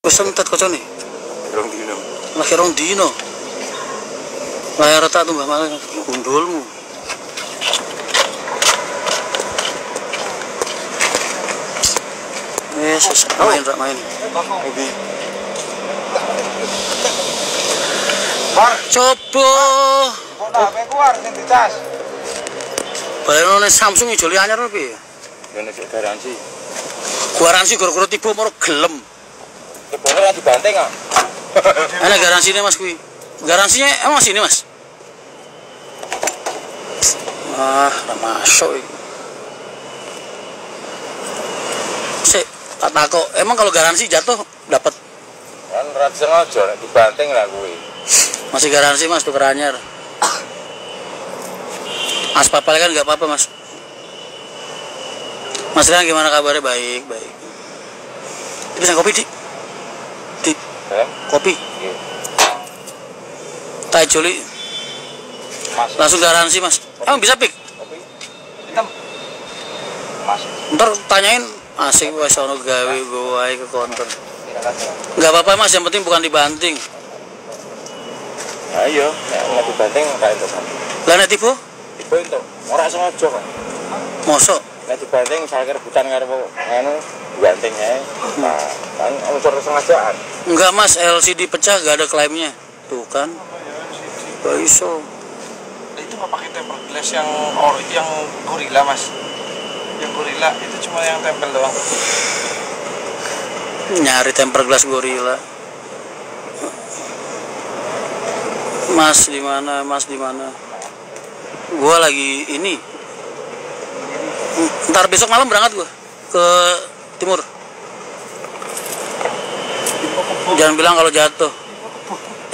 Wis entet kocone. Rong dino. Lagi rong dino. Layar rata tuh Mbah Malah gundulmu. Yesus, main rak main. Ngendi? Coba. Kok HP keluar ning dicas. Bayangno Samsung ijoli anyar piye? Ya nek garansi. Garansi gara-gara tiba moro gelem. Kebone ra dibanting kok. Ana garansinya Mas kuwi. Garansinya emang masih ini Mas? Ah, ora masuk iki. Sik, tak takok, emang kalau garansi jatuh dapat Kan ra sengaja nek dibanting lah kuwi. masih garansi Mas tuker anyar. Mas papal kan nggak apa-apa Mas. Mas Rian gimana kabarnya? Baik, baik. Bisa kopi di? Kopi. Iya. Tai joli. Mas. Langsung garansi Mas. Emang bisa pik? Kopi. Hitam. Mas. Ntar tanyain asik wes ono gawe gue ke konter. Nggak apa-apa Mas, yang penting bukan dibanting. Ayo, nek dibanting ra entuk. Lah nek tipu? Tiba entuk. Ora sengaja kok. Mosok. Nek dibanting saya rebutan karo anu dibanting ae. Nah, kan unsur sengajaan. Enggak Mas, LCD pecah gak ada klaimnya. Tuh kan. Gak iso. Itu nggak pakai tempered glass yang gorilla Mas. Yang gorilla itu cuma yang tempel doang. Nyari tempered glass gorilla. Mas di mana? Mas di mana? Gua lagi ini. Ntar besok malam berangkat gua ke timur. Jangan bilang kalau jatuh.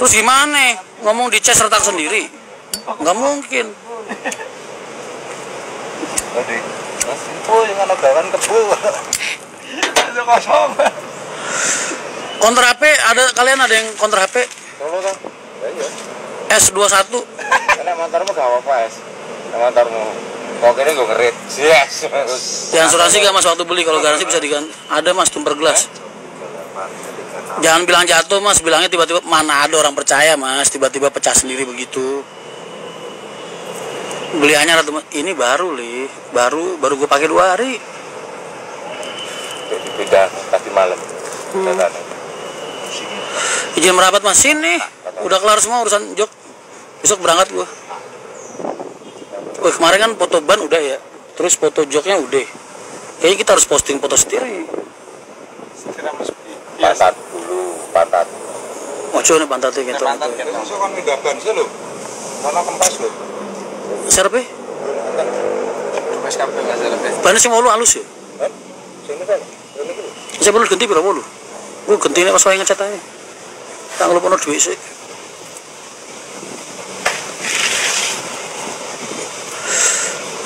Terus gimana? Ngomong di cas retak sendiri? Nggak mungkin. Tadi. Mas, oh yang ana gawan kebo. Itu kosong. Konter HP ada, kalian ada yang konter HP? Solo kan? Ya iya. S21. Nek motormu gak apa-apa, Es. Nek motormu. Kok kene nggo ngerit. Yes. Di asuransi gak Mas waktu beli, kalau garansi bisa diganti. Ada Mas tempered glass. Jangan bilang jatuh Mas, bilangnya tiba-tiba mana ada orang percaya Mas, tiba-tiba pecah sendiri begitu. Beliannya ratu ini baru baru gue pakai 2 hari. Pindah tadi malam. Izin merapat Mas sini. Udah kelar semua urusan jok. Besok berangkat gua. Wih, kemarin kan foto ban udah ya. Terus foto joknya udah. Kayaknya kita harus posting foto setir. Setir Mas. Pantat dulu, pantat. Ojo nih pantatnya gitu. Pantat kan langsung kan pindah ban sih lho. Ono kempes lho. Serpe? Kempes kabel Mas serpe. Bannya sih mau lu halus ya. Sini kan. Saya perlu ganti berapa lu? Gua ganti pas wae ngecat aja. Tak lupa ono duit sih.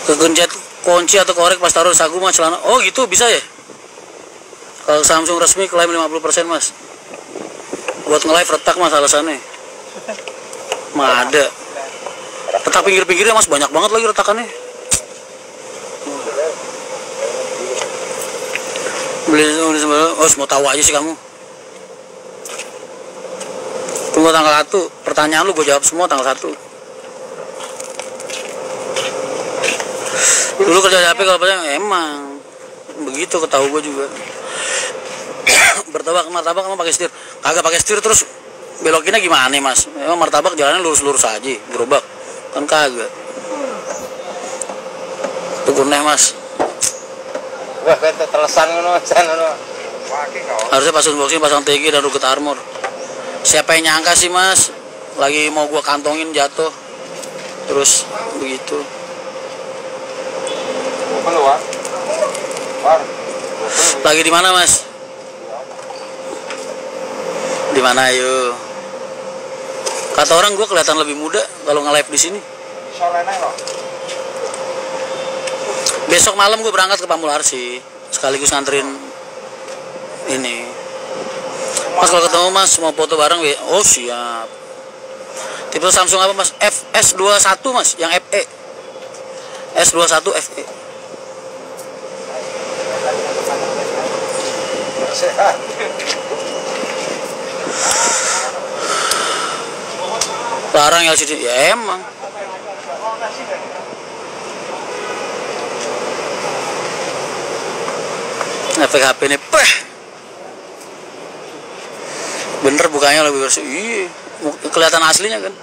Kegencet kunci atau korek pas taruh saku Mas celana. Oh gitu bisa ya? Kalau Samsung resmi klaim 50% Mas. Buat nge-live retak Mas alasannya. Mah ada. Retak pinggir-pinggirnya Mas banyak banget lagi retakannya. Beli sebelum, oh mau tahu aja sih kamu. Tunggu tanggal 1. Pertanyaan lu gue jawab semua tanggal 1. Dulu kerja di HP kalau percaya emang begitu, ketahui gue juga. Bertabak martabak emang pakai setir, kagak pakai setir terus belokinnya gimana nih Mas? Emang martabak jalannya lurus-lurus aja, gerobak kan kagak. Tuh nih Mas. Wah, kan telesan ngono jan ngono. Harusnya pas unboxing pasang TG dan ruket armor. Siapa yang nyangka sih Mas? Lagi mau gua kantongin jatuh. Terus begitu. Keluar. War. Lagi di mana Mas? Di mana ayo? Kata orang gua kelihatan lebih muda kalau nge-live di sini. Sorene kok. Besok malam gue berangkat ke Pamularsi, sekaligus nganterin ini. Mas kalau ketemu Mas mau foto bareng ya? Oh siap. Tipe Samsung apa Mas? S21 Mas, yang FE. S21 FE. Sehat. Larang LCD, ya emang. Efek HP ini, bener bukanya lebih bersih. Iya, kelihatan aslinya kan.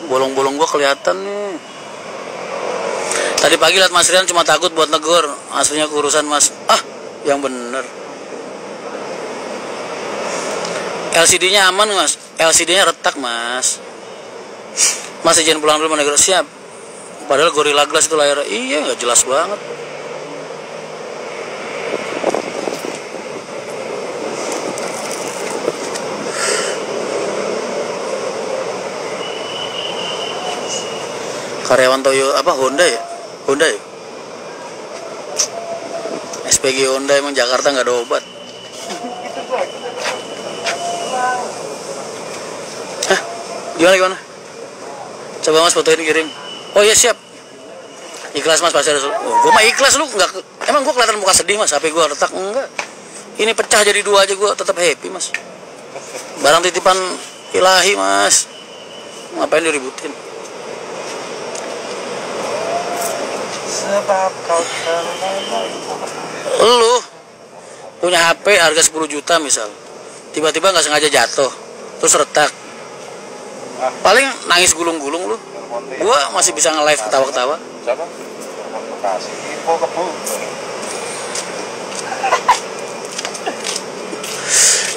Bolong-bolong gua kelihatan nih. Tadi pagi lihat Mas Rian cuma takut buat negor, aslinya kurusan Mas. Yang bener. LCD-nya aman Mas, LCD-nya retak Mas. Mas izin pulang dulu menegor, siap. Padahal Gorilla Glass itu layar, iya nggak jelas banget. Karyawan Toyo apa Honda ya? Honda ya? SPG Honda, emang Jakarta nggak ada obat. Gimana? Coba Mas fotoin kirim. Oh iya siap. Ikhlas Mas pasti ada. Gue mah ikhlas, lu nggak? Emang gue kelihatan muka sedih Mas? HP gue retak enggak? Ini pecah jadi 2 aja gue tetap happy Mas. Barang titipan ilahi Mas. Ngapain diributin? Sebab kau Lu punya HP harga 10 juta misal, tiba-tiba nggak sengaja jatuh terus retak, paling nangis gulung-gulung lu. Gua masih bisa nge-live ketawa-ketawa. Siapa? Bekasi, info kebu.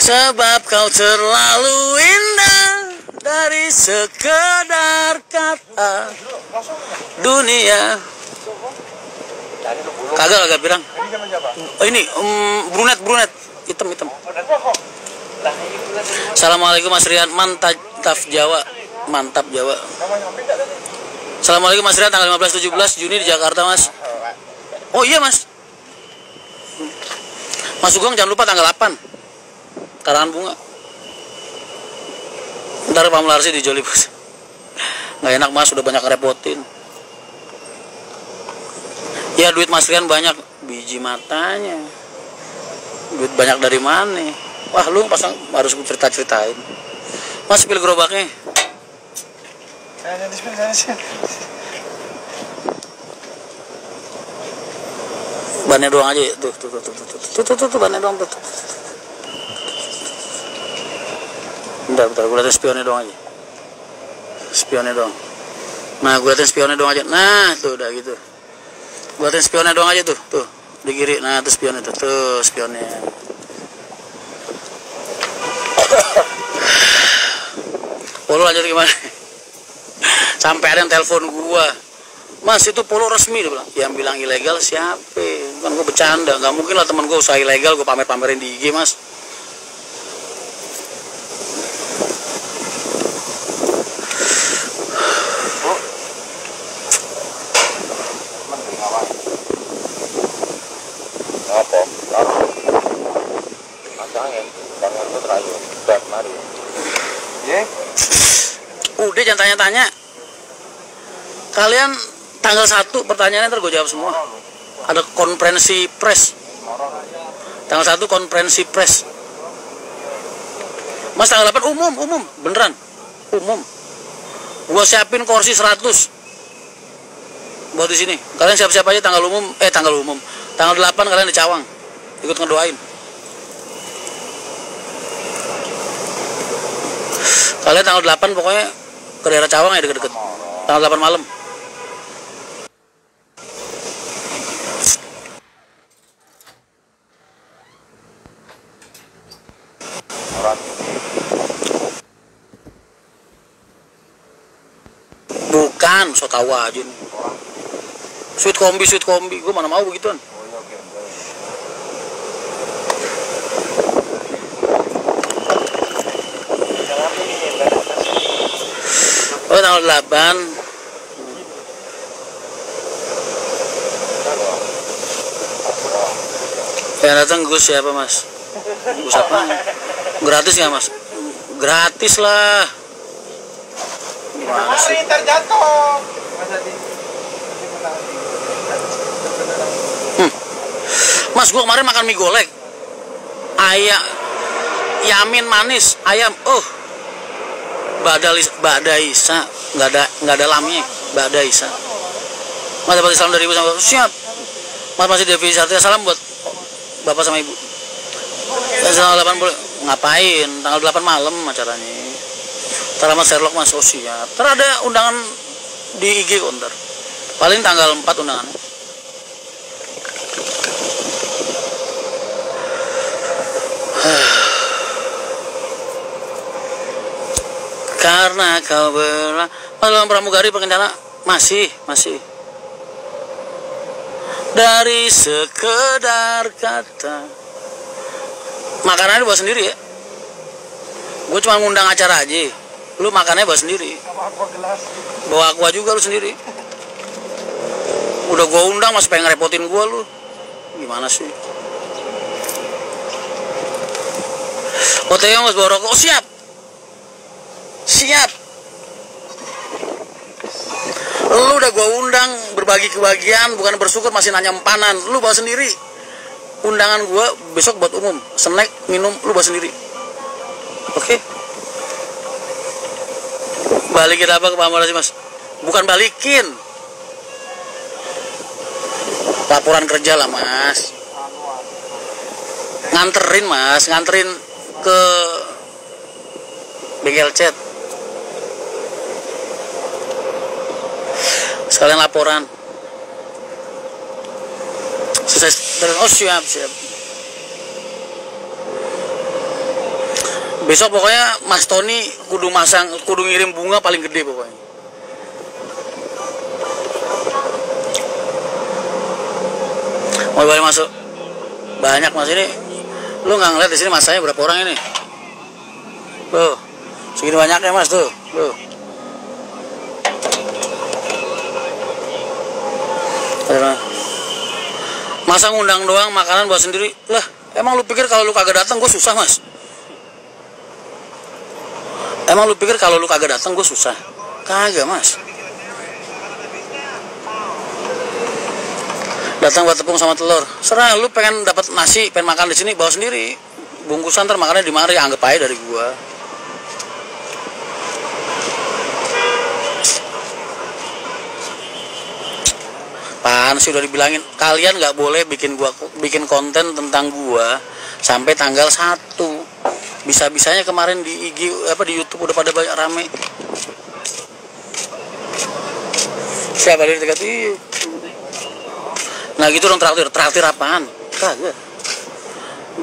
Sebab kau terlalu indah dari sekedar kata dunia. Kagak pirang. Oh ini brunet hitam. Assalamualaikum Mas Rian, mantap Jawa. Assalamualaikum Mas Rian, tanggal 15-17 Juni di Jakarta Mas. Oh iya Mas. Mas Sugeng jangan lupa tanggal 8 karangan bunga. Ntar Pamularsi di Joli Bos. Nggak enak Mas, udah banyak repotin. Ya duit Mas Rian banyak, biji matanya. Duit banyak dari mana? Wah lu pasang harus cerita-ceritain. Mas pilih gerobaknya. Bannya doang aja tuh bannya doang tuh. Bentar, gue liatin spionnya doang aja. Spionnya doang. Nah, gue liatin spionnya doang aja. Nah, tuh udah gitu. Gue liatin spionnya doang aja tuh di kiri. Nah, tuh spionnya tuh spionnya. Polo lanjut gimana? Sampai ada yang telepon gua, Mas itu polo resmi, dia bilang. Yang bilang ilegal siapa? Kan gua bercanda, nggak mungkin lah teman gua usaha ilegal gua pamerin di IG Mas. Udah jangan tanya-tanya. Kalian tanggal 1 pertanyaannya ntar gue jawab semua. Ada konferensi pers. Tanggal 1 konferensi pers. Mas tanggal 8 umum, beneran. Umum. Gua siapin kursi 100 buat di sini. Kalian siap-siap aja tanggal umum. Tanggal 8 kalian di Cawang. Ikut ngedoain. Kalian tanggal 8 pokoknya ke daerah Cawang ya, deket-deket. Tanggal 8 malam. Bukan, so tau aja nih. Sweet kombi, gue mana mau begituan. Oh tanggal 8. Yang datang Gus siapa Mas? Gus apa? Gratis nggak Mas? Gratis lah. Gimana sih? Terjatuh. Mas gua kemarin makan mie golek. Ayam yamin manis, ayam. Ba'da Isa, nggak ada lamnya, Ba'da Isa. Mas dapat salam dari ibu sama bapak, siap. Mas masih Devi Satria, salam buat bapak sama ibu. Tanggal 8 ngapain? Tanggal 8 malam acaranya. Ntar mas Sherlock mas, oh siap. Ntar ada undangan di IG kok ntar. Paling tanggal 4 undangannya. Karena kau belah dalam pramugari perencana masih dari sekedar kata. Makanannya bawa sendiri ya. Gue cuma ngundang acara aja. Lu makannya bawa sendiri. Bawa aqua juga lu sendiri. Udah gue undang masih pengen ngerepotin gue lu. Gimana sih? OTW mas bawa rokok. Oh, siap. Lu udah gua undang berbagi kebahagiaan, bukan bersyukur masih nanya empanan. Lu bawa sendiri. Undangan gua besok buat umum. Snack, minum, lu bawa sendiri. Oke? Balikin apa ke Pak Amorasi mas? Bukan balikin. Laporan kerja lah mas. Nganterin ke bengkel cat. Sekalian laporan. Oh siap. Besok pokoknya Mas Tony kudu ngirim bunga paling gede pokoknya. Mau boleh masuk? Banyak mas ini. Lu nggak ngeliat di sini masanya berapa orang ini? Tuh, segini banyaknya mas tuh. Masa ngundang doang, makanan bawa sendiri? Lah, emang lu pikir kalau lu kagak datang gue susah mas? Kagak mas. Datang buat tepung sama telur. Serah lu pengen dapat nasi, pengen makan di sini bawa sendiri. Bungkusan ntar makannya di mari, anggap aja dari gua. Pan sih udah dibilangin, kalian nggak boleh bikin konten tentang gua sampai tanggal 1. Bisa-bisanya kemarin di IG di YouTube udah pada banyak rame. Siapa dari dekat itu? Nah gitu dong, traktir apaan? Kagak.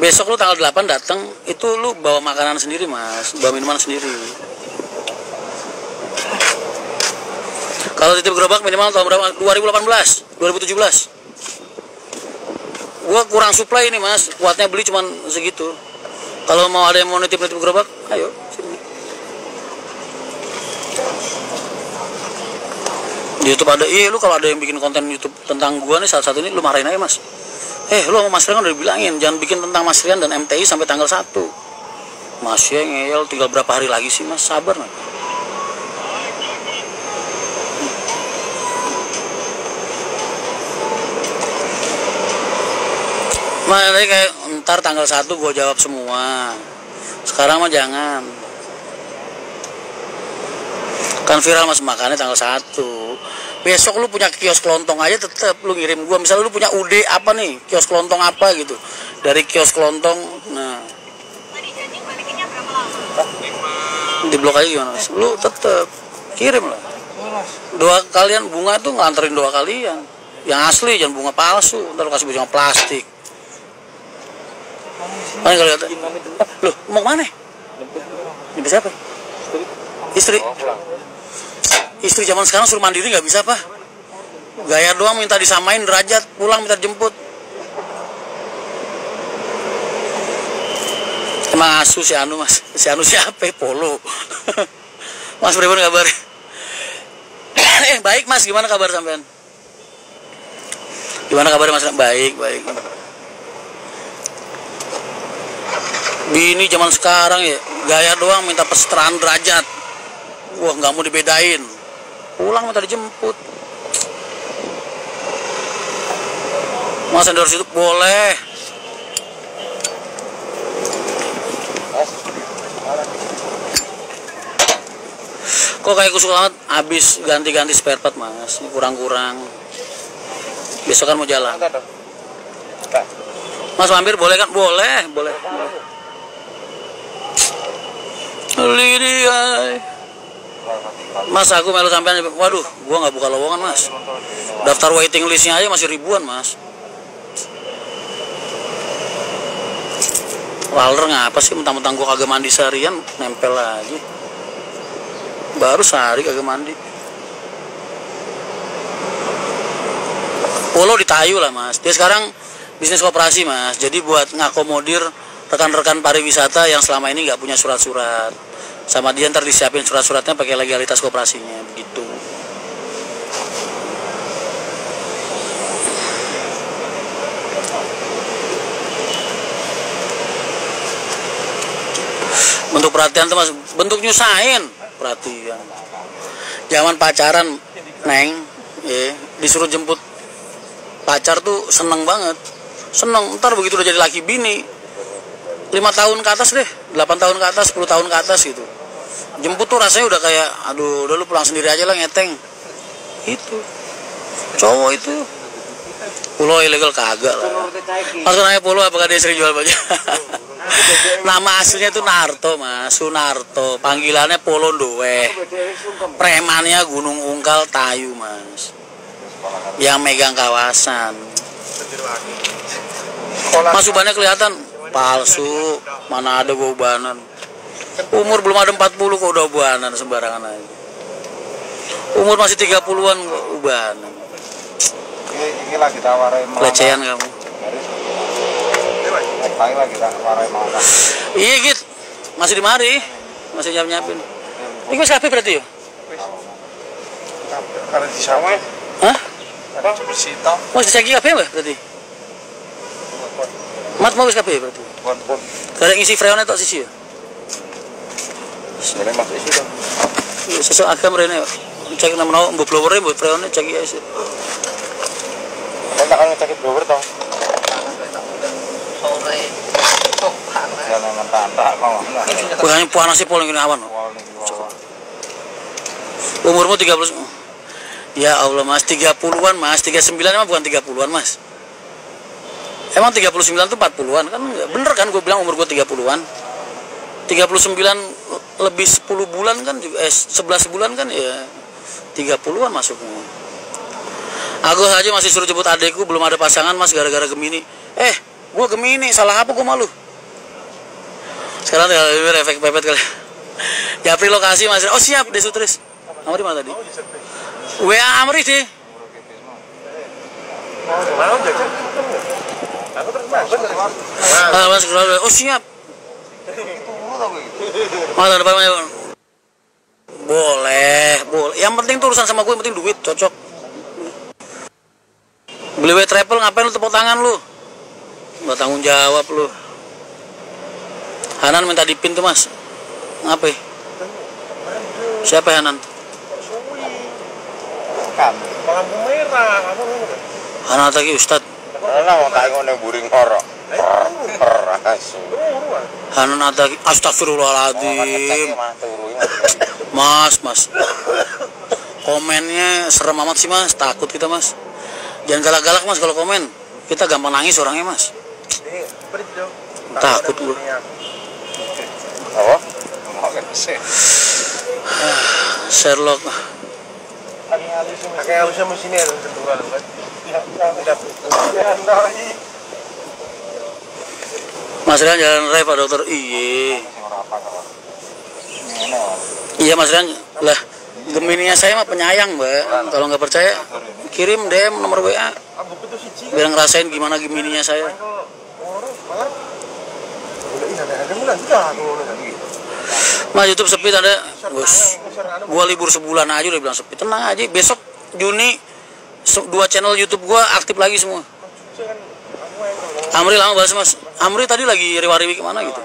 Besok lu tanggal 8 datang, itu lu bawa makanan sendiri mas, bawa minuman sendiri. Kalau titip gerobak minimal tahun berapa? 2018, 2017. Gua kurang supply ini mas, kuatnya beli cuman segitu. Kalau mau ada yang mau nitip gerobak, ayo sini. Di YouTube ada, lu kalau ada yang bikin konten YouTube tentang gua nih saat ini lu marahin aja mas. Lu sama Mas Rian udah dibilangin jangan bikin tentang Mas Rian dan MTI sampai tanggal 1. Mas ya ngeyel, tinggal berapa hari lagi sih mas, sabar mas. Nanti kayak ntar tanggal 1 gue jawab semua. Sekarang mah jangan. Kan viral mas makannya tanggal 1. Besok lu punya kios kelontong aja tetep lu ngirim gue. Misalnya lu punya UD apa nih, kios kelontong apa gitu. Dari kios kelontong, nah. Di blok aja gimana mas? Lu tetep kirim lah. Doa kalian bunga tuh nganterin doa kalian. Yang asli, jangan bunga palsu. Ntar lu kasih bunga plastik. Mana kalau lihat? Loh, mau kemana? Ini siapa? Istri. Istri zaman sekarang suruh mandiri nggak bisa apa? Gaya doang minta disamain derajat, pulang minta jemput. Emang asu si Anu mas, si Anu siapa? Polo. Mas bagaimana kabar? Baik mas, gimana kabar sampean? Gimana kabar mas? Baik. Bini zaman sekarang ya, gaya doang minta pesetraan derajat. Wah nggak mau dibedain. Pulang minta dijemput. Mas endorse itu boleh. Kok kayak kusuk amat, habis ganti-ganti spare part mas, kurang-kurang. Besok kan mau jalan. Mas mampir boleh kan? Boleh. Lydia. Mas aku melu sampean, waduh, gua nggak buka lowongan mas. Daftar waiting listnya aja masih ribuan mas. Walder ngapa sih mentang-mentang gua kagak mandi seharian, nempel aja. Baru sehari kagak mandi. Polo ditayu lah mas. Dia sekarang bisnis koperasi mas. Jadi buat ngakomodir rekan-rekan pariwisata yang selama ini nggak punya surat-surat, sama dia ntar disiapin surat-suratnya pakai legalitas koperasinya begitu. Bentuk perhatian tuh mas, bentuk nyusahin perhatian. Zaman pacaran neng, disuruh jemput pacar tuh seneng banget, seneng. Ntar begitu udah jadi laki bini, 5 tahun ke atas deh, 8 tahun ke atas, 10 tahun ke atas gitu, jemput tuh rasanya udah kayak aduh udah lu pulang sendiri aja lah ngeteng. Itu cowok itu pulau ilegal kagak lah. Mas nanya pulau apakah dia sering jual baju? Nama aslinya itu Narto mas, Sunarto, panggilannya Polo Doe, premannya Gunung Ungkal Tayu mas, yang megang kawasan. Mas ubannya kelihatan palsu, mana ada gua ubanan. Umur belum ada 40 kok udah ubanan sembarangan aja. Umur masih 30-an kok ubanan. Ini lagi tawarin Pelecehan kamu. Lagi tawarin mana? Iya git, masih di mari, masih nyiapin. Ini wis kabeh berarti ya? Karena di sawah. Hah? Ada bersih toh. Mau dicek kabeh berarti? Mat mau wis kabeh berarti. Pun. Karek ngisi freonnya tok sisi ya. Sebenarnya masuk isi dong. Sesuk agam rene cek namanya mbok blower mbok freonnya cek ya sih. Kan tak akan ngecek blower toh. Sore. Jangan mentah-mentah mau. Bukannya panas sih poling awan. Umurmu 30. Ya Allah mas, 30-an mas, 39 emang bukan 30-an mas. Emang 39 tuh 40-an kan, bener kan gue bilang umur gue 30-an. 39 lebih 10 bulan kan juga, 11 bulan kan ya 30-an masuknya. Aku aja masih suruh jemput adekku, belum ada pasangan mas gara-gara Gemini. Gue Gemini, salah apa gue malu. Sekarang tinggal efek pepet kali. Japri lokasi mas, oh siap Desutris. Amri mana tadi? WA Amri deh. Mana jajan? Aku terus makan dari Mas, oh siap. Mas depan boleh. Yang penting tuh urusan sama gue, yang penting duit, cocok. Beli travel ngapain lu tepuk tangan lu? Nggak tanggung jawab lu. Hanan minta dipin tuh mas. Ngapain? Siapa Hanan? Kan. lampu merah. Apa Hanan tadi Ustad. Ana mau tak ngene buring orok. Hanan tadi astagfirullahaladzim. Mas. Komennya serem amat sih mas, takut kita mas. Jangan galak-galak mas kalau komen. Kita gampang nangis orangnya mas. Takut lu. Apa? Sherlock. Pakai halusnya mesinnya ada sentuhan kan. Mas Rian jalan raya Pak Dokter. Iya Mas Rian lah. Gemininya saya mah penyayang mbak. Kalau nggak percaya kirim DM nomor WA biar ngerasain gimana Gemininya saya. Mas YouTube sepi ada. Gua libur sebulan aja udah bilang sepi. Tenang aja. Besok Juni 2 channel YouTube gua aktif lagi semua. Amri lama bahas mas. Amri tadi lagi riwa-riwi kemana gitu.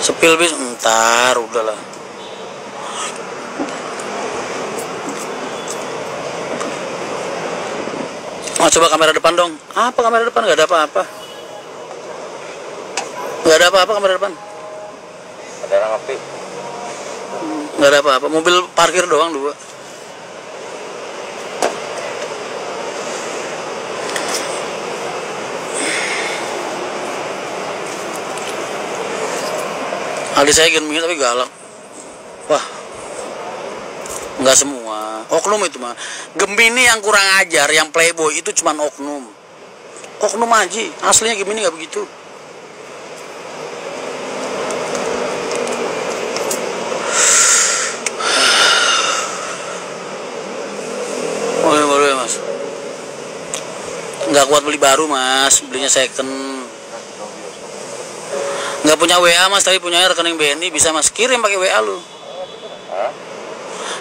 Sepil bis, ntar udahlah. Mas coba kamera depan dong. Apa kamera depan? Gak ada apa-apa. Gak ada apa-apa kamera depan. Ada orang ngopi. Nggak ada apa-apa, mobil parkir doang 2. Adik saya Gemini tapi galak. Wah, nggak semua. Oknum itu mah. Gemini yang kurang ajar, yang playboy itu cuman oknum. Oknum aja. Aslinya Gemini nggak begitu. Baru ya mas. Nggak kuat beli baru mas, belinya second. Nggak punya WA mas, tapi punya rekening BNI, bisa mas kirim pakai WA lu.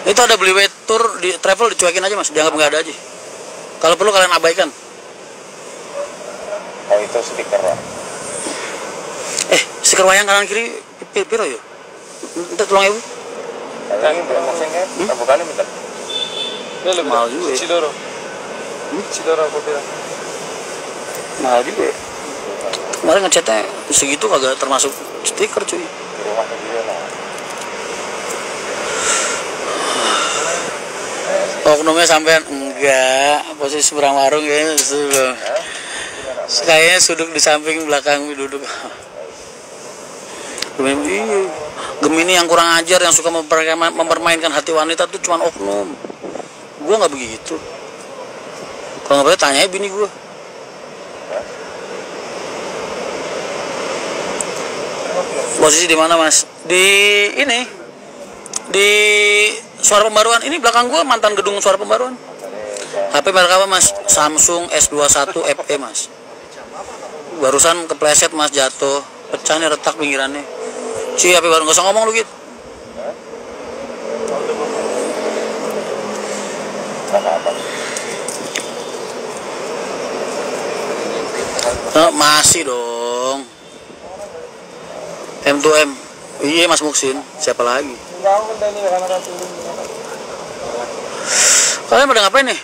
Itu ada beli tour di travel, dicuekin aja mas, dianggap nggak ada aja. Kalau perlu kalian abaikan. Oh itu stiker lah. Stiker wayang kanan kiri piro yo. Minta tolong ibu. Ini mesin kan, bukannya bentar. Mahal juga ya. Cidora aku bilang. Mahal juga ya. Kemarin ngechatnya segitu kagak termasuk stiker cuy. Di rumah sendiri lah. Oknumnya sampean enggak, posisi seberang warung kayaknya sudah. Kayaknya suduk di samping belakang duduk. Gemini yang kurang ajar, yang suka mempermainkan hati wanita tuh cuma oknum. Gua nggak begitu. Kalau nggak boleh tanya bini gua. Posisi di mana mas? Di ini, di Suara Pembaruan. Ini belakang gua mantan gedung Suara Pembaruan. HP merek apa mas? Samsung S21 FE mas. Barusan kepleset mas, jatuh, pecah nih, retak pinggirannya. HP baru, nggak usah ngomong lu gitu. Masih dong. M2M. Iya Mas Muksin, siapa lagi? Kalian pada ngapain nih?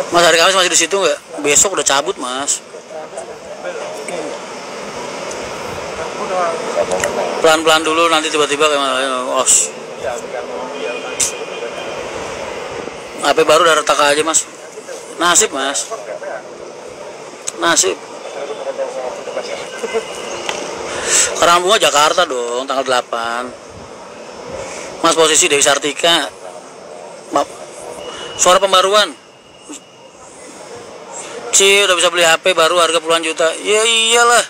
Mas hari Kamis masih di situ nggak? Besok udah cabut Mas. Pelan-pelan dulu, nanti tiba-tiba kayak os. HP baru udah retak aja Mas. Nasib Mas. Nasib. Karang Bunga Jakarta dong, tanggal 8. Mas posisi Dewi Sartika. Suara Pembaruan. Udah bisa beli HP baru harga puluhan juta. Ya iyalah.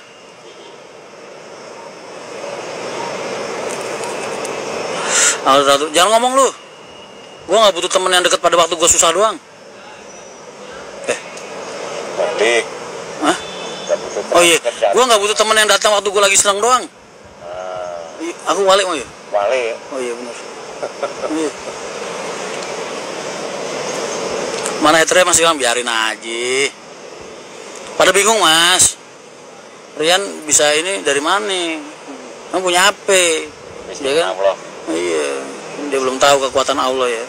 Jangan ngomong lu. Gua nggak butuh temen yang deket pada waktu gua susah doang. Balik. Hah? Oh iya, gua nggak butuh temen yang datang waktu gua lagi senang doang. Aku balik mau ya? Balik. Oh iya benar. Iya. Mana haternya masih bilang biarin aja. Pada bingung mas. Rian bisa ini dari mana? Kamu punya HP? Dia kan? Allah. Iya. Dia belum tahu kekuatan Allah ya.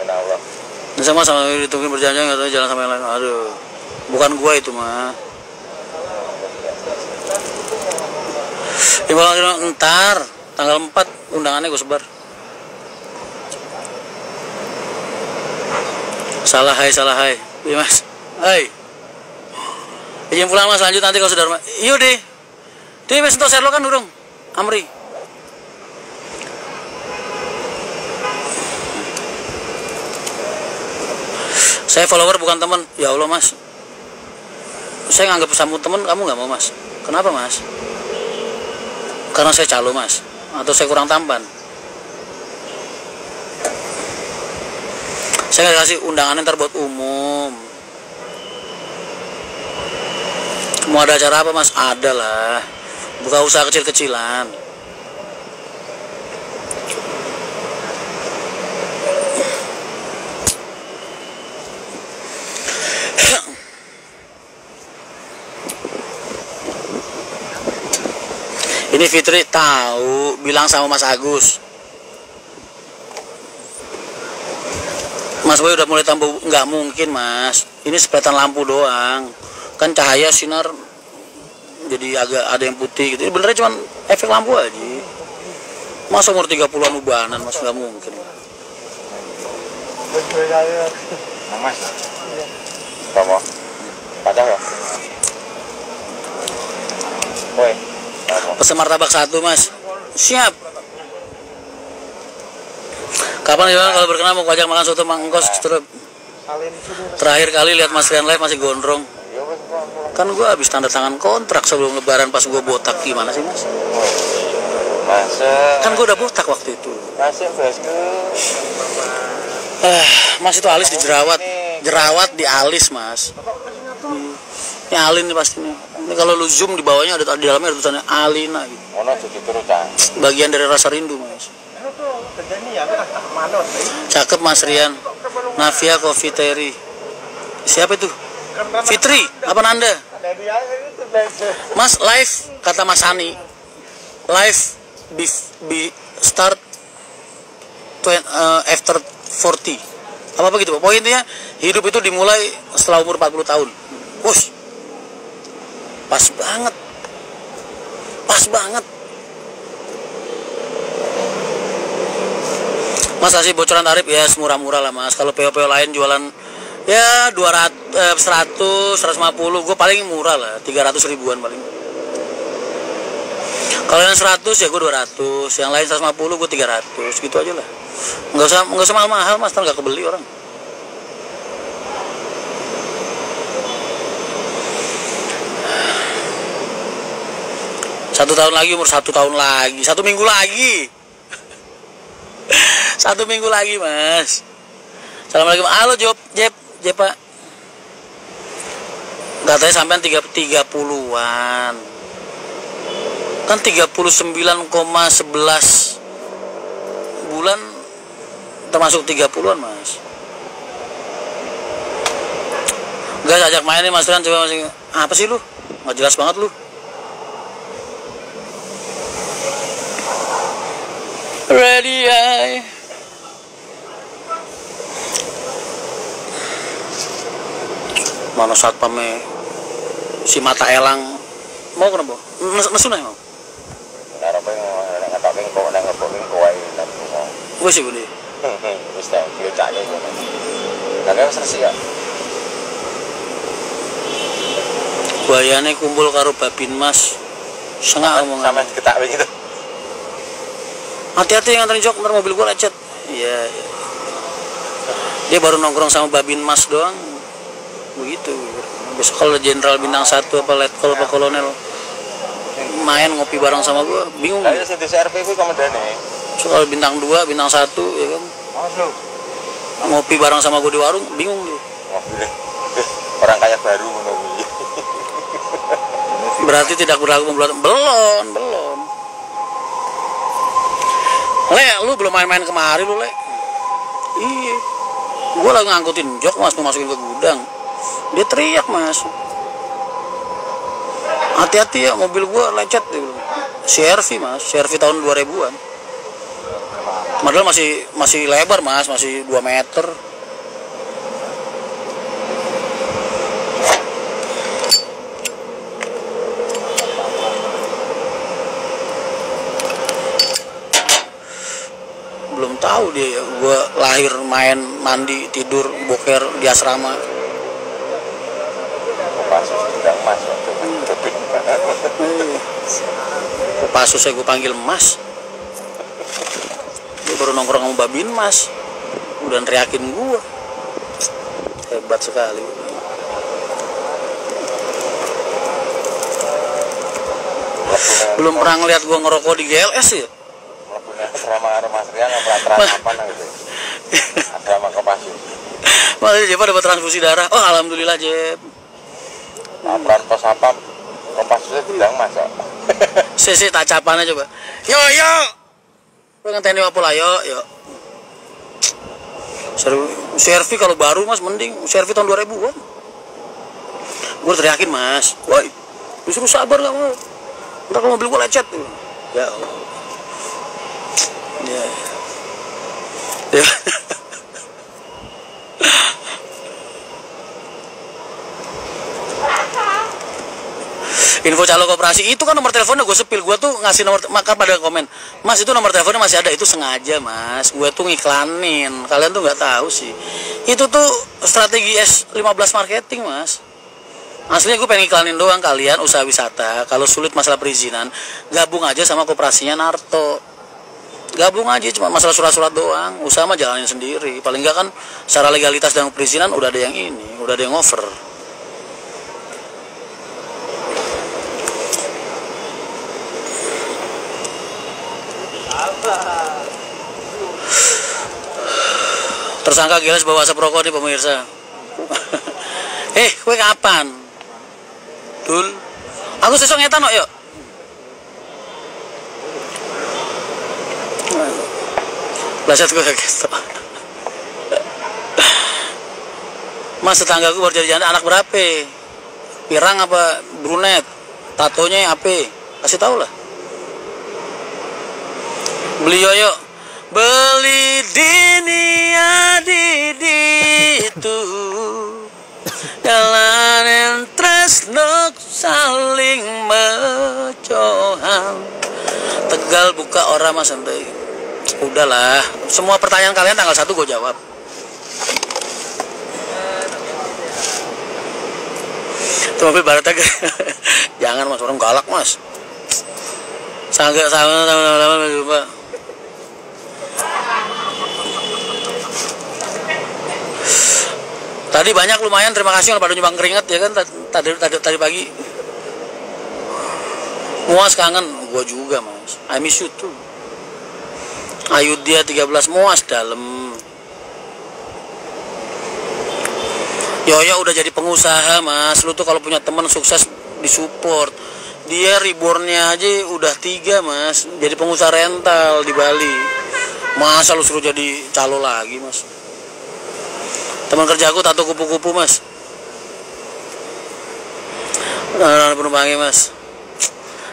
Allah. Nah, sama ditungguin berjanji nggak tahu jalan sama yang lain. Aduh, bukan gua itu mah. Ntar tanggal 4 undangannya gue sebar. Salah hai. Iya mas. Hai. Izin pulang mas, lanjut nanti kalau sudah rumah. Iya deh. Dia wes entuk share lo kan durung. Amri. Saya follower bukan teman. Ya Allah mas. Saya nganggap kamu teman, kamu nggak mau mas. Kenapa mas? Karena saya calo mas. Atau saya kurang tampan. Saya nggak kasih undangannya ntar buat umum. Mau ada acara apa mas? Ada lah. Buka usaha kecil-kecilan. Ini Fitri tahu, bilang sama Mas Agus. Mas Boy udah mulai tambah, nggak mungkin mas. Ini sepeletan lampu doang. Kan cahaya sinar jadi agak ada yang putih gitu. Ini benernya cuma efek lampu aja. Masa umur 30-an ubanan mas, nggak mungkin. Nang mas. Kamu. Padahal ya. Woi. Pesen martabak 1 mas. Siap. Kapan ya kalau berkenan mau ajak makan soto mangkos terus. Terakhir kali lihat Mas Rian live masih gondrong. Kan gua habis tanda tangan kontrak sebelum lebaran pas gua botak, gimana sih mas? Masa. Kan gua udah botak waktu itu. Masih bosku. Mas itu alis dijerawat, jerawat di alis mas. Ini Alin nih pastinya. Ini kalau lu zoom di bawahnya ada di dalamnya ada tulisannya Alina gitu. Ono jadi terus cang. Bagian dari rasa rindu mas. Cakep Mas Rian. Navia Coffee. Siapa itu? Fitri, apa Nanda? Mas live kata Mas Ani. Live start after 40. Apa gitu? Poinnya hidup itu dimulai setelah umur 40 tahun. Wush. Pas banget. Pas banget. Mas kasih bocoran tarif ya semurah-murah lah mas. Kalau PO-PO lain jualan ya 200, 100, 150, gue paling murah lah, 300 ribuan paling. Kalau yang 100 ya gue 200, yang lain 150 gue 300, gitu aja lah. Nggak usah mahal-mahal mas, nggak kebeli orang. Satu tahun lagi, umur 1 tahun lagi, 1 minggu lagi. 1 minggu lagi mas. Assalamualaikum. Halo Jep pak. Katanya sampean 30-an. Kan 39,11 bulan termasuk 30-an mas. Guys ajak main nih mas Rian, coba masih apa sih lu? Nggak jelas banget lu. Ready I. Mana satpamnya si mata elang mau kenapa? Nesu nih mau? Nara pengen ngatak kau nang ngepongin kau aja nanti mau. Gue sih gini. Mesti belecaknya gue. Nggak sersi ya. Bayane kumpul karo Babin Mas. Sengak omongan. Sama ketak begitu. Hati-hati nganterin jok, ntar mobil gue lecet. Iya. Dia baru nongkrong sama Babin Mas doang. Begitu. Besok kalau Jenderal Bintang 1 apa Letkol apa Kolonel main ngopi bareng sama gue, bingung. Lah ya CRP gue komandane. So kalau Bintang 2, Bintang 1 ya kan. Ngopi bareng sama gue di warung, bingung dia. Orang kaya baru menunggu. Berarti tidak berlaku belum. Le, lu belum main-main kemari lu, Le. Iya. Gue lagi ngangkutin jok mas, mau masukin ke gudang. Dia teriak mas, hati-hati ya mobil gue lecet. CR-V mas, CR-V tahun 2000-an. Padahal masih lebar mas, masih 2 meter. Belum tahu dia, gue lahir main mandi tidur boker di asrama. Kopassus tidak mas waktu Kopassus saya gue panggil mas. Dia baru nongkrong sama Babin Mas, udah teriakin gue. Hebat sekali. Belum pernah ngeliat gue ngerokok di GLS ya. Asrama Mas Rian apa gitu. Asrama Kopassus. Makanya Jep dapat transfusi darah. Oh alhamdulillah Jep. Peran pos apa Kopassusnya bilang mas kok. Sisi tak capannya coba. Yo. Lu ngenteni apa lah yo. CR-V kalau baru mas mending. CR-V tahun 2000 kan. Gue teriakin mas. Woi, disuruh sabar gak mau. Ntar kalau mobil gue lecet. Ya Allah. Ya. Info calo koperasi itu kan nomor teleponnya gue sepil. Gue tuh ngasih nomor, maka pada komen, Mas itu nomor teleponnya masih ada. Itu sengaja Mas, gue tuh ngiklanin. Kalian tuh nggak tahu sih. Itu tuh strategi S15 marketing Mas. Aslinya gue pengen iklanin doang. Kalian usaha wisata, kalau sulit masalah perizinan, gabung aja sama koperasinya Narto. Gabung aja, cuma masalah surat-surat doang. Usaha mah jalanin sendiri. Paling nggak kan secara legalitas dan perizinan udah ada yang ini, udah ada yang over. Tersangka Giles bawa asap rokok nih pemirsa. Kowe kapan? Dul. Aku sesuk ngetan kok yuk. Blaset gue gitu. Mas tetanggaku baru jadi janda, anak berapa? Pirang apa brunet? Tatonya apa? Kasih tahu lah. Beli yoyo. Beli dinia itu jalan yang tresno saling mecohan. Tegal buka orang Mas santai. Udahlah, semua pertanyaan kalian tanggal 1 gue jawab. Itu mobil barat aja. Jangan Mas, orang galak Mas. Sangat sama-sama jumpa. Tadi banyak lumayan, terima kasih kalau pada nyumbang keringat ya kan tadi pagi. Muas kangen, gua juga Mas. I miss you too. Ayudhya 13 Muas dalam. Yoyo udah jadi pengusaha Mas. Lu tuh kalau punya teman sukses disupport. Dia rebornnya aja udah 3 Mas. Jadi pengusaha rental di Bali. Masa lu suruh jadi calo lagi Mas? Teman kerjaku tato kupu-kupu Mas. Penumpangnya Mas.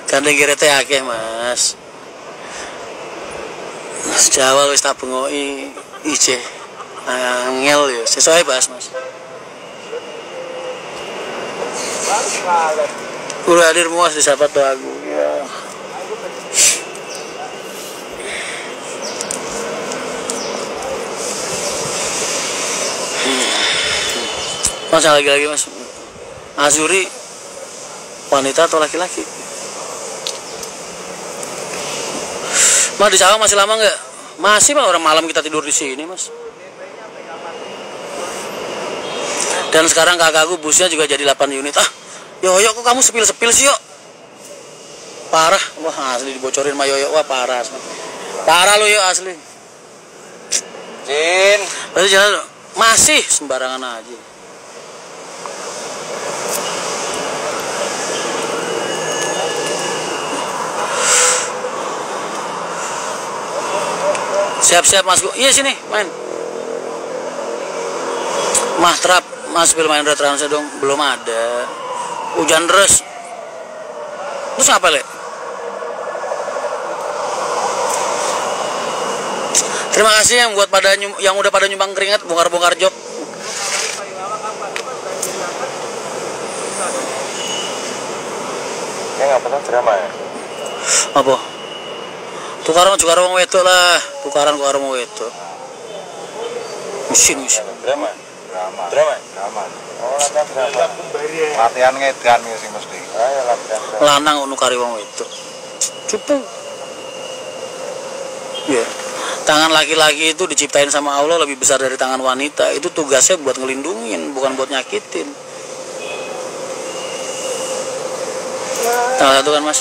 Gandeng gerete akeh Mas. Jawa wis tak bengoki ije. Angel ya, sesuai bahas Mas. Udah hadir Muas di sahabat doaku. Ya. Mas lagi-lagi Mas. Azuri wanita atau laki-laki? Mas di sawah masih lama nggak? Masih Pak, orang malam kita tidur di sini Mas. Dan sekarang kakakku busnya juga jadi 8 unit. Yoyo kok kamu sepil-sepil sih Yo? Parah, wah asli dibocorin sama Yoyo, wah parah asli. Parah lo Yo asli. Jin. Berarti jalan masih sembarangan aja. Siap-siap Mas. Iya sini main. Mah trap Mas bil main retrans dong. Belum ada. Hujan deras. Terus apa Le? Terima kasih yang buat yang udah pada nyumbang keringat, bongkar-bongkar job. Ya nggak pernah drama ya? Apa? Tukaran wong wedok lah. Tukaran karo wong wedok. Mesin. Drama. Oh, latihan drama. Latihan ngedan ya sih mesti. Ya latihan. Lanang ngono karo wong wedok. Cupu. Ya. Tangan laki-laki itu diciptain sama Allah lebih besar dari tangan wanita. Itu tugasnya buat ngelindungin, bukan buat nyakitin. Tanggal 1 kan Mas?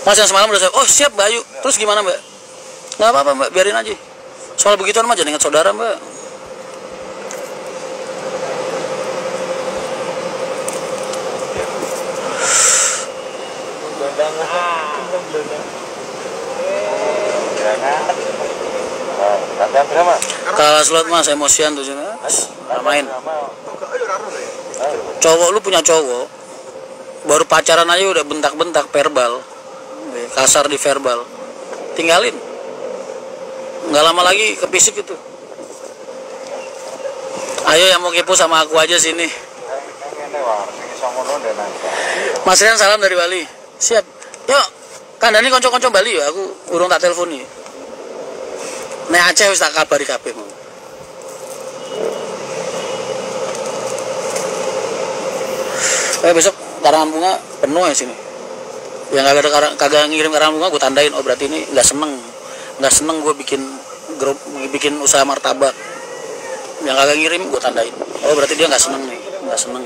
Mas yang semalam udah saya, oh siap Mbak Ayu. Terus gimana Mbak? Nggak apa-apa Mbak, biarin aja. Soal begituan mah jangan ingat saudara Mbak. Latihan drama. Kalah slot Mas, emosian tuh main. Cowok lu punya cowok, baru pacaran aja udah bentak-bentak verbal, kasar di verbal, tinggalin. nggak lama lagi kepisik itu. Ayo yang mau kepo sama aku aja sini. Mas Rian salam dari Bali. Siap. Yuk, kandani konco-konco Bali ya. Aku urung tak telepon nih. Nek Aceh wis tak kabari kabeh mau. Besok karangan bunga penuh ya sini. Yang kagak ngirim karangan bunga gue tandain. Oh berarti ini nggak seneng gue bikin usaha martabak. Yang kagak ngirim gue tandain. Oh berarti dia nggak seneng nih. Nggak seneng.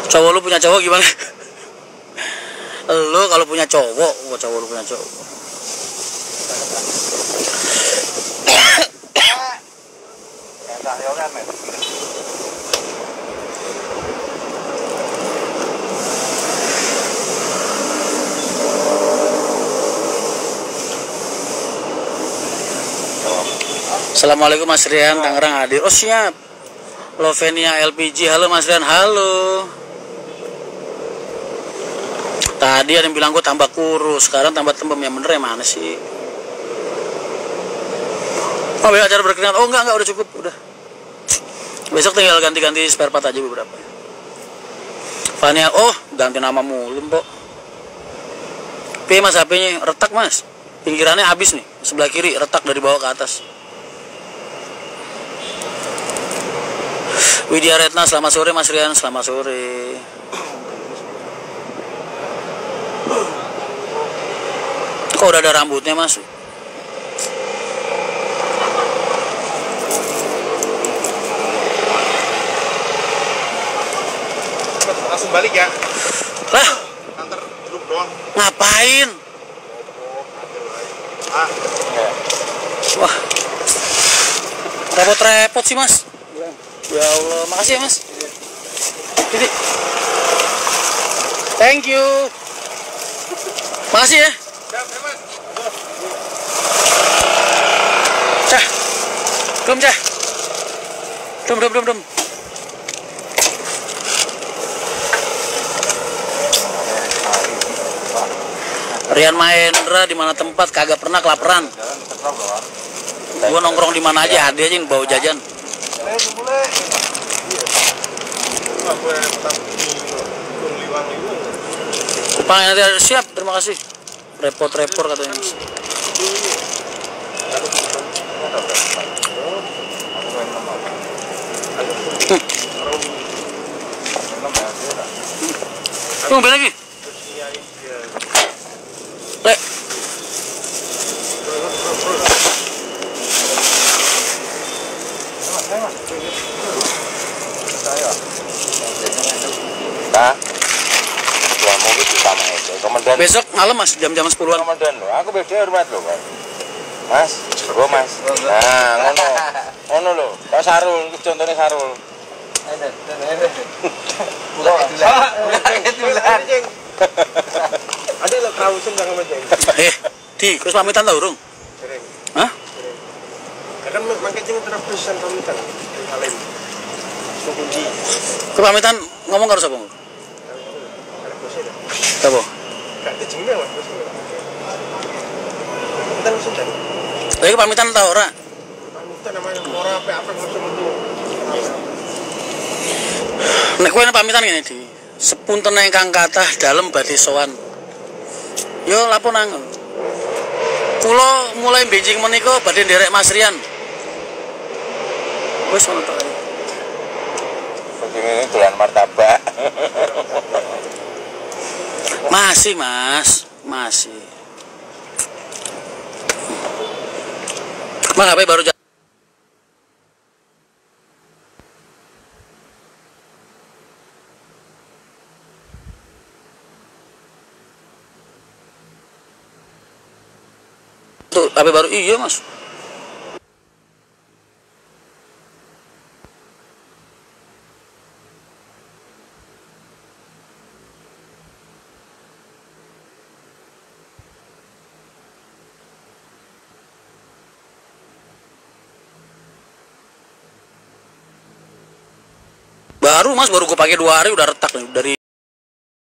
Cowok lu punya cowok gimana? Lu kalau punya cowok lu punya cowok. Assalamualaikum Mas Rian, Tangerang hadir. Oh siap. Lovenia LPG, halo Mas Rian, halo. Tadi ada yang bilang gue tambah kurus, sekarang tambah tembem. Yang bener yang mana sih? Oh besok acara berkenaan. Oh enggak udah cukup, udah. Besok tinggal ganti-ganti spare part aja beberapa. Fania, oh ganti nama mulu Mbok. Mas HP-nya retak Mas. Pinggirannya habis nih, sebelah kiri retak dari bawah ke atas. Widya Retna, selamat sore Mas Rian, selamat sore. Kok udah ada rambutnya Mas? Langsung balik ya. Lah, Antar grup doang. ngapain? Wah, repot-repot sih Mas. Ya Allah, makasih ya Mas. Jadi, thank you. Makasih ya. Cah, belum cah. Belum. Rian Mahendra di mana tempat kagak pernah kelaparan. Gua nongkrong di mana aja, ada aja yang bawa jajan. Pak nanti ada siap, terima kasih. Repot-repot katanya. Tunggu lagi. Lek. Nah, suamu itu sama aja. Komandan. Besok malam Mas, jam-jam 10-an. Komandan lo, aku beda hormat lo kan. Mas, gua Mas. Nah, ngono lo. Kok Sarul, contohnya Sarul. Ada lo kausen jangan macam. Terus pamitan tau urung? Hah? Kan makanya terus pamitan. Kalian. Kunci. Kepamitan ngomong karo sapa? Sapa? Gak dijengkel Mas. Pamitan sudah. Lagi pamitan tau ora? Pamitan namanya ora apa musuh itu. Nek kowe pamitan ngene di. Sepunten ingkang kathah dalem badhe sowan. Yo lapun nang. Kula mulai benjing menika badhe nderek Mas Rian. Wis ngono tok. Ini dolan martabak. Masih Mas, masih. Mang HP baru tuh, HP baru iya Mas. Baru mas, baru gue pakai 2 hari udah retak nih dari